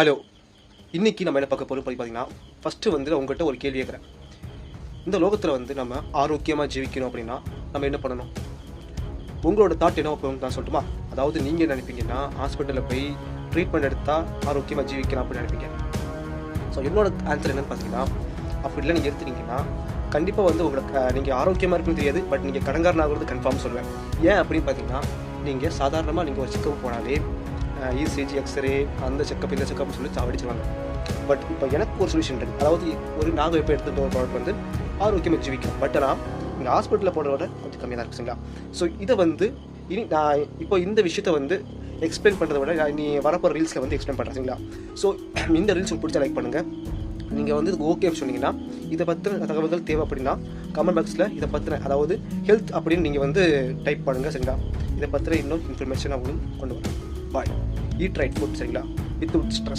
Hello, இன்றைக்கி நம்ம என்ன பார்க்க போகிறோம் பார்த்தீங்கன்னா, ஃபஸ்ட்டு வந்து உங்கள்கிட்ட ஒரு கேள்வி கேட்குறேன். இந்த லோகத்தில் வந்து நம்ம ஆரோக்கியமாக ஜீவிக்கணும் அப்படின்னா நம்ம என்ன பண்ணணும்? உங்களோட தாட் என்ன போகணும் நான் சொல்லட்டுமா? அதாவது நீங்கள் என்ன நினைப்பீங்கன்னா, ஹாஸ்பிட்டலில் போய் ட்ரீட்மெண்ட் எடுத்தால் ஆரோக்கியமாக ஜீவிக்கலாம் அப்படின்னு நினைப்பீங்க. ஸோ என்னோட ஆன்சர் என்னென்னு பார்த்தீங்கன்னா, அப்படிலாம் நீங்கள் எடுத்துட்டீங்கன்னா கண்டிப்பாக வந்து உங்களுக்கு நீங்கள் ஆரோக்கியமாக இருக்குன்னு தெரியாது, பட் நீங்கள் கடங்காரனாகிறது கன்ஃபார்ம் சொல்லுவேன். ஏன் அப்படின்னு பார்த்தீங்கன்னா, நீங்கள் சாதாரணமாக நீங்கள் ஒரு செக்கப் போனாலே இசிஜி, எக்ஸ்ரே, அந்த செக்கப் இந்த செக்கப்னு சொல்லி சாவடிச்சுவாங்க. பட் இப்போ எனக்கு ஒரு சொல்யூஷன் இருக்குது. அதாவது ஒரு நாங்கள் இப்போ எடுத்துகிட்டு ஒரு ப்ராடக்ட் வந்து ஆரோக்கியமாக ஜீவிக்கும். பட் ஆனால் இங்கே ஹாஸ்பிட்டலில் போடுறத கொஞ்சம் கம்மியாக தான் இருக்குங்களா. ஸோ இதை வந்து இனி நான் இப்போ இந்த விஷயத்தை வந்து எக்ஸ்பிளைன் பண்ணுறத விட நீ வரப்போகிற ரீல்ஸில் வந்து எக்ஸ்பிளைன் பண்ணுறீங்களா. ஸோ இந்த ரீல்ஸ் உங்களுக்கு பிடிச்சா லைக் பண்ணுங்கள். நீங்கள் வந்து இது ஓகேன்னு சொன்னீங்கன்னா, இதை பற்றின தகவல்கள் தேவை அப்படின்னா கமெண்ட் பாக்ஸில் இதை பற்றின அதாவது ஹெல்த் அப்படின்னு நீங்கள் வந்து டைப் பண்ணுங்கள் சரிங்களா. இதை பற்றின இன்னும் இன்ஃபர்மேஷன் நான் உங்களுக்கு கொண்டு வரேன். பாய். ஈட் ரைட் ஃபுட் சரிங்களா, வித்தவுட் ஸ்ட்ரெஸ்.